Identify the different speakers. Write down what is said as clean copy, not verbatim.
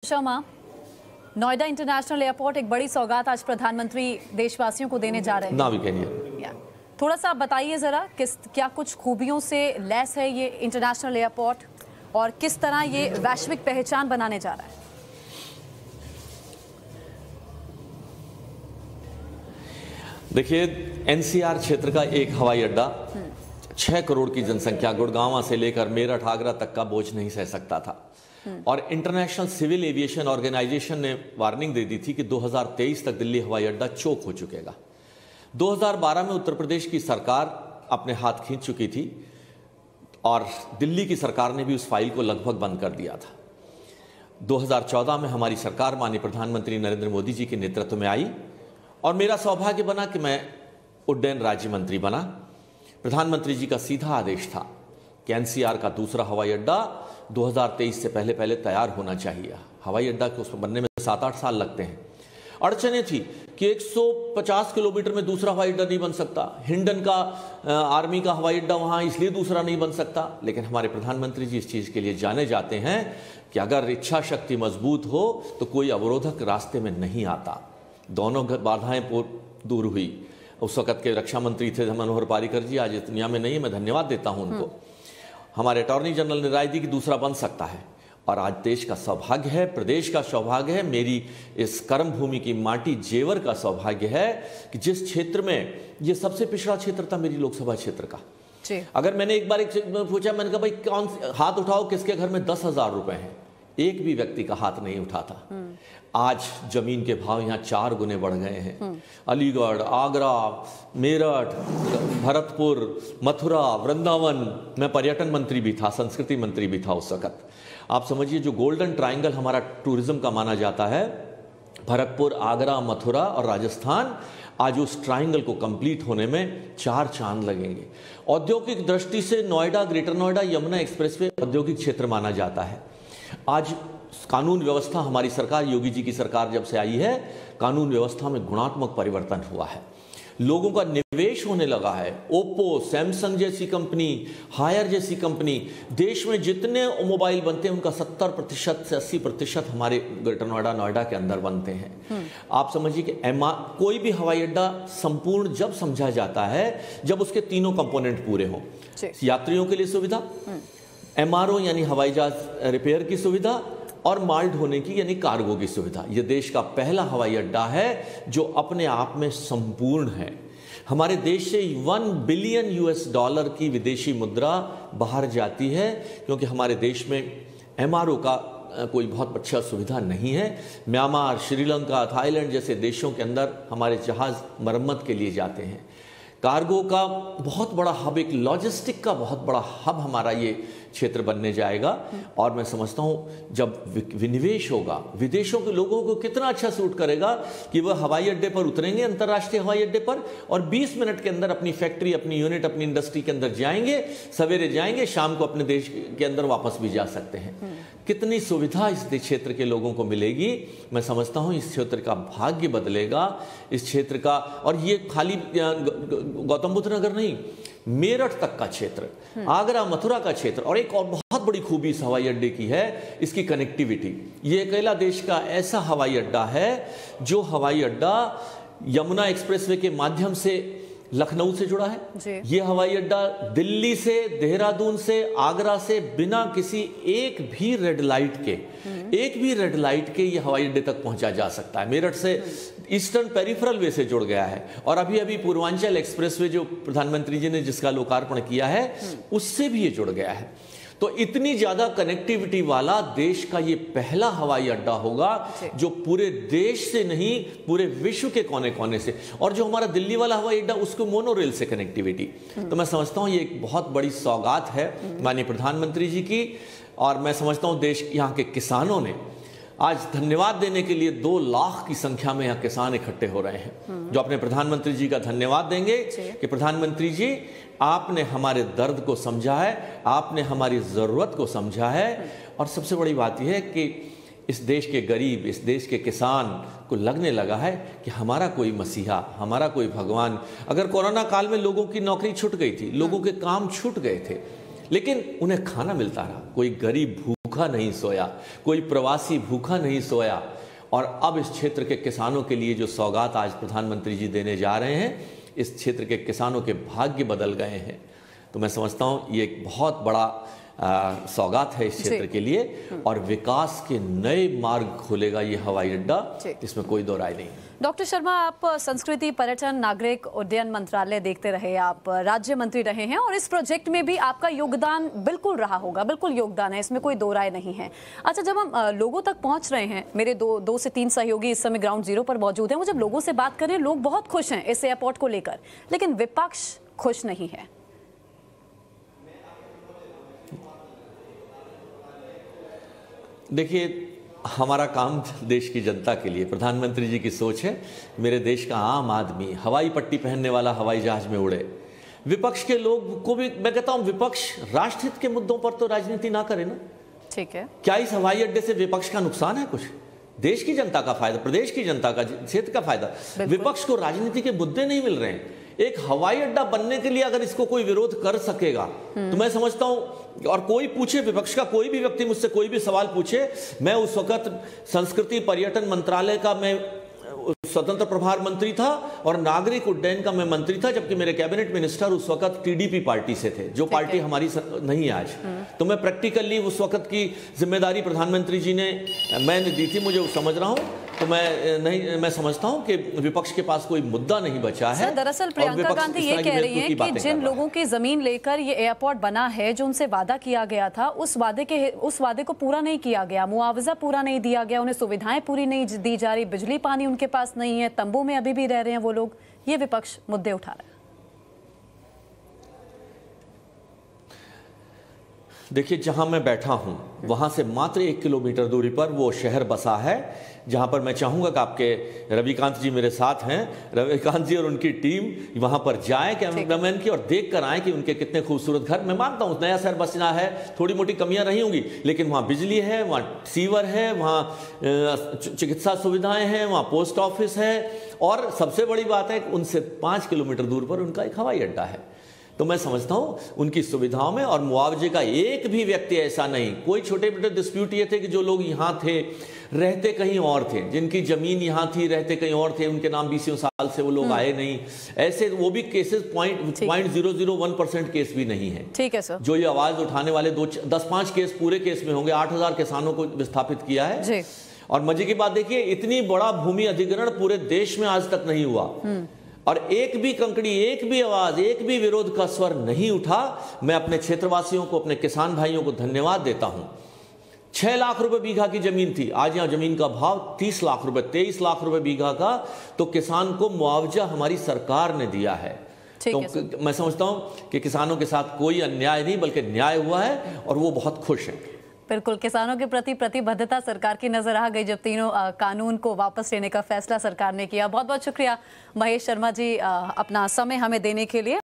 Speaker 1: Sharma, Noida international airport एक बड़ी सौगात आज प्रधानमंत्री देशवासियों को देने जा रहे हैं।
Speaker 2: ना भी कहिए,
Speaker 1: थोड़ा सा बताइए जरा क्या कुछ खूबियों से लैस है ये इंटरनेशनल एयरपोर्ट और किस तरह ये वैश्विक पहचान बनाने जा रहा है।
Speaker 2: देखिए, एनसीआर क्षेत्र का एक हवाई अड्डा 6 करोड़ की जनसंख्या गुड़गांव से लेकर मेरठ आगरा तक का बोझ नहीं सह सकता था। और इंटरनेशनल सिविल एविएशन ऑर्गेनाइजेशन ने वार्निंग दे दी थी कि 2023 तक दिल्ली हवाई अड्डा चोक हो चुकेगा। 2012 में उत्तर प्रदेश की सरकार अपने हाथ खींच चुकी थी और दिल्ली की सरकार ने भी उस फाइल को लगभग बंद कर दिया था। 2014 में हमारी सरकार माननीय प्रधानमंत्री नरेंद्र मोदी जी के नेतृत्व में आई और मेरा सौभाग्य बना कि मैं उड्डयन राज्य मंत्री बना। प्रधानमंत्री जी का सीधा आदेश था कि एनसीआर का दूसरा हवाई अड्डा 2023 से पहले तैयार होना चाहिए। हवाई अड्डा को उसमें बनने में 7-8 साल लगते हैं। अड़चने थी कि 150 किलोमीटर में दूसरा हवाई अड्डा नहीं बन सकता, हिंडन का आर्मी का हवाई अड्डा वहां इसलिए दूसरा नहीं बन सकता। लेकिन हमारे प्रधानमंत्री जी इस चीज के लिए जाने जाते हैं कि अगर इच्छा शक्ति मजबूत हो तो कोई अवरोधक रास्ते में नहीं आता। दोनों बाधाएं दूर हुई। उस वक्त के रक्षा मंत्री थे मनोहर पर्रिकर जी, आज इस दुनिया में नहीं है, मैं धन्यवाद देता हूं उनको। हमारे अटॉर्नी जनरल ने राय दी कि दूसरा बन सकता है और आज देश का सौभाग्य है, प्रदेश का सौभाग्य है, मेरी इस कर्म भूमि की माटी जेवर का सौभाग्य है कि जिस क्षेत्र में ये सबसे पिछड़ा क्षेत्र था मेरी लोकसभा क्षेत्र का। अगर मैंने एक बार पूछा, मैंने कहा भाई कौन हाथ उठाओ किसके घर में 10,000 रुपए हैं, एक भी व्यक्ति का हाथ नहीं उठाता। आज जमीन के भाव यहाँ 4 गुने बढ़ गए हैं। अलीगढ़, आगरा, मेरठ, भरतपुर, मथुरा, वृंदावन, मैं पर्यटन मंत्री भी था, संस्कृति मंत्री भी था उस वक्त। आप समझिए जो गोल्डन ट्रायंगल हमारा टूरिज्म का माना जाता है, भरतपुर, आगरा, मथुरा और राजस्थान, आज उस ट्रायंगल को कंप्लीट होने में 4 चांद लगेंगे। औद्योगिक दृष्टि से नोएडा, ग्रेटर नोएडा, यमुना एक्सप्रेसवे औद्योगिक क्षेत्र माना जाता है। आज कानून व्यवस्था, हमारी सरकार, योगी जी की सरकार जब से आई है, कानून व्यवस्था में गुणात्मक परिवर्तन हुआ है। लोगों का निवेश होने लगा है। ओप्पो, सैमसंग जैसी कंपनी, हायर जैसी कंपनी, देश में जितने मोबाइल बनते हैं उनका 70% से 80% हमारे ग्रेटर नोएडा, नोएडा के अंदर बनते हैं। आप समझिए कि कोई भी हवाई अड्डा संपूर्ण जब समझा जाता है जब उसके तीनों कंपोनेंट पूरे हों। यात्रियों के लिए सुविधा, एमआरओ यानी हवाई जहाज रिपेयर की सुविधा और माल ढोने की यानी कार्गो की सुविधा। यह देश का पहला हवाई अड्डा है जो अपने आप में संपूर्ण है। हमारे देश से $1 बिलियन की विदेशी मुद्रा बाहर जाती है क्योंकि हमारे देश में एमआरओ का कोई बहुत अच्छा सुविधा नहीं है। म्यांमार, श्रीलंका, थाईलैंड जैसे देशों के अंदर हमारे जहाज मरम्मत के लिए जाते हैं। कार्गो का बहुत बड़ा हब, एक लॉजिस्टिक का बहुत बड़ा हब हमारा ये क्षेत्र बनने जाएगा। और मैं समझता हूँ जब विनिवेश होगा, विदेशों के लोगों को कितना अच्छा सूट करेगा कि वह हवाई अड्डे पर उतरेंगे, अंतर्राष्ट्रीय हवाई अड्डे पर, और 20 मिनट के अंदर अपनी फैक्ट्री, अपनी यूनिट, अपनी इंडस्ट्री के अंदर जाएंगे, सवेरे जाएंगे, शाम को अपने देश के अंदर वापस भी जा सकते हैं। कितनी सुविधा इस क्षेत्र के लोगों को मिलेगी। मैं समझता हूँ इस क्षेत्र का भाग्य बदलेगा, इस क्षेत्र का। और ये खाली गौतम बुद्ध नगर नहीं, मेरठ तक का क्षेत्र, आगरा, मथुरा का क्षेत्र। और एक और बहुत बड़ी खूबी इस हवाई अड्डे की है इसकी कनेक्टिविटी। ये अकेला देश का ऐसा हवाई अड्डा है जो हवाई अड्डा यमुना एक्सप्रेसवे के माध्यम से लखनऊ से जुड़ा है। ये हवाई अड्डा दिल्ली से, देहरादून से, आगरा से बिना किसी एक भी रेड लाइट के ये हवाई अड्डे तक पहुंचा जा सकता है। मेरठ से ईस्टर्न पेरिफेरल वे से जुड़ गया है और अभी अभी पूर्वांचल एक्सप्रेसवे जो प्रधानमंत्री जी ने जिसका लोकार्पण किया है उससे भी ये जुड़ गया है। तो इतनी ज्यादा कनेक्टिविटी वाला देश का ये पहला हवाई अड्डा होगा जो पूरे देश से नहीं पूरे विश्व के कोने कोने से। और जो हमारा दिल्ली वाला हवाई अड्डा उसको मोनोरेल से कनेक्टिविटी। तो मैं समझता हूं ये एक बहुत बड़ी सौगात है माननीय प्रधानमंत्री जी की। और मैं समझता हूं देश यहाँ के किसानों ने आज धन्यवाद देने के लिए 2 लाख की संख्या में यहाँ किसान इकट्ठे हो रहे हैं जो अपने प्रधानमंत्री जी का धन्यवाद देंगे कि प्रधानमंत्री जी आपने हमारे दर्द को समझा है, आपने हमारी जरूरत को समझा है। और सबसे बड़ी बात यह है कि इस देश के गरीब, इस देश के किसान को लगने लगा है कि हमारा कोई मसीहा, हमारा कोई भगवान। अगर कोरोना काल में लोगों की नौकरी छूट गई थी, लोगों के काम छूट गए थे, लेकिन उन्हें खाना मिलता रहा। कोई गरीब भूख भूखा नहीं सोया, कोई प्रवासी भूखा नहीं सोया। और अब इस क्षेत्र के किसानों के लिए जो सौगात आज प्रधानमंत्री जी देने जा रहे हैं, इस क्षेत्र के किसानों के भाग्य बदल गए हैं। तो मैं समझता हूँ ये एक बहुत बड़ा सौगात है इस क्षेत्र के लिए, और विकास के नए मार्ग खोलेगा ये हवाई अड्डा, इसमें कोई दो राय नहीं।
Speaker 1: डॉक्टर शर्मा, आप संस्कृति, पर्यटन, नागरिक उड्डयन मंत्रालय देखते रहे, आप राज्य मंत्री रहे हैं, और इस प्रोजेक्ट में भी आपका योगदान बिल्कुल रहा होगा, बिल्कुल योगदान है, इसमें कोई दो राय नहीं है। अच्छा, जब हम लोगों तक पहुंच रहे हैं, मेरे दो से तीन सहयोगी इस समय ग्राउंड जीरो पर मौजूद हैं, वो जब लोगों से बात कर रहे हैं, लोग बहुत खुश हैं इस एयरपोर्ट को लेकर, लेकिन विपक्ष खुश नहीं है।
Speaker 2: देखिए, हमारा काम देश की जनता के लिए, प्रधानमंत्री जी की सोच है मेरे देश का आम आदमी हवाई पट्टी पहनने वाला हवाई जहाज में उड़े। विपक्ष के लोग को भी मैं कहता हूं, विपक्ष राष्ट्रहित के मुद्दों पर तो राजनीति ना करे ना।
Speaker 1: ठीक है,
Speaker 2: क्या इस हवाई अड्डे से विपक्ष का नुकसान है? कुछ देश की जनता का फायदा, प्रदेश की जनता का, क्षेत्र का फायदा। विपक्ष को राजनीति के मुद्दे नहीं मिल रहे हैं। एक हवाई अड्डा बनने के लिए अगर इसको कोई विरोध कर सकेगा तो मैं समझता हूं, और कोई पूछे, विपक्ष का कोई भी व्यक्ति मुझसे कोई भी सवाल पूछे, मैं उस वक्त संस्कृति पर्यटन मंत्रालय का मैं स्वतंत्र प्रभार मंत्री था और नागरिक उड्डयन का मैं मंत्री था, जबकि मेरे कैबिनेट मिनिस्टर उस वक्त टीडीपी पार्टी से थे, जो पार्टी हमारी नहीं है आज। तो मैं प्रैक्टिकली उस वक्त की जिम्मेदारी प्रधानमंत्री जी ने मैंने दी थी, मुझे समझ रहा हूं। तो मैं समझता हूं कि विपक्ष के पास कोई मुद्दा नहीं बचा है।
Speaker 1: दरअसल प्रियंका गांधी ये कह रही हैं कि जिन लोगों की जमीन लेकर ये एयरपोर्ट बना है, जो उनसे वादा किया गया था, उस वादे को पूरा नहीं किया गया, मुआवजा पूरा नहीं दिया गया, उन्हें सुविधाएं पूरी नहीं दी जा रही, बिजली पानी उनके पास नहीं है, तंबू में अभी भी रह रहे हैं वो लोग। ये विपक्ष मुद्दे उठा रहे हैं।
Speaker 2: देखिए, जहां मैं बैठा हूं वहां से मात्र 1 किलोमीटर दूरी पर वो शहर बसा है, जहां पर मैं चाहूंगा कि आपके रविकांत जी मेरे साथ हैं, रविकांत जी और उनकी टीम वहां पर जाएं कैमरामैन की, और देख कर आए कि उनके कितने खूबसूरत घर। मैं मानता हूं नया शहर बसना है, थोड़ी मोटी कमियां रही होंगी, लेकिन वहां बिजली है, वहां सीवर है, वहां चिकित्सा सुविधाएं हैं, वहां पोस्ट ऑफिस है, और सबसे बड़ी बात है कि उनसे 5 किलोमीटर दूर पर उनका एक हवाई अड्डा है। तो मैं समझता हूं उनकी सुविधाओं में और मुआवजे का एक भी व्यक्ति ऐसा नहीं, कोई छोटे मोटे डिस्प्यूट ये थे कि जो लोग यहाँ थे रहते कहीं और थे, जिनकी जमीन यहाँ थी रहते कहीं और थे, उनके नाम 20 साल से वो लोग आए नहीं, ऐसे वो भी केसेस 0.001% केस भी नहीं है।
Speaker 1: ठीक है सर,
Speaker 2: जो ये आवाज उठाने वाले 10-5 केस पूरे केस में होंगे। 8000 किसानों को विस्थापित किया है जी। और मजे की बात देखिए, इतनी बड़ा भूमि अधिग्रहण पूरे देश में आज तक नहीं हुआ, और एक भी कंकड़ी, एक भी आवाज, एक भी विरोध का स्वर नहीं उठा। मैं अपने क्षेत्रवासियों को, अपने किसान भाइयों को धन्यवाद देता हूं। 6 लाख रुपए बीघा की जमीन थी, आज यहां जमीन का भाव 30 लाख रुपए, 23 लाख रुपए बीघा का, तो किसान को मुआवजा हमारी सरकार ने दिया है। तो मैं समझता हूं कि किसानों के साथ कोई अन्याय नहीं बल्कि न्याय हुआ है, और वो बहुत खुश हैं।
Speaker 1: बिल्कुल, किसानों के प्रति प्रतिबद्धता सरकार की नजर आ गई जब तीनों कानून को वापस लेने का फैसला सरकार ने किया। बहुत बहुत शुक्रिया महेश शर्मा जी अपना समय हमें देने के लिए।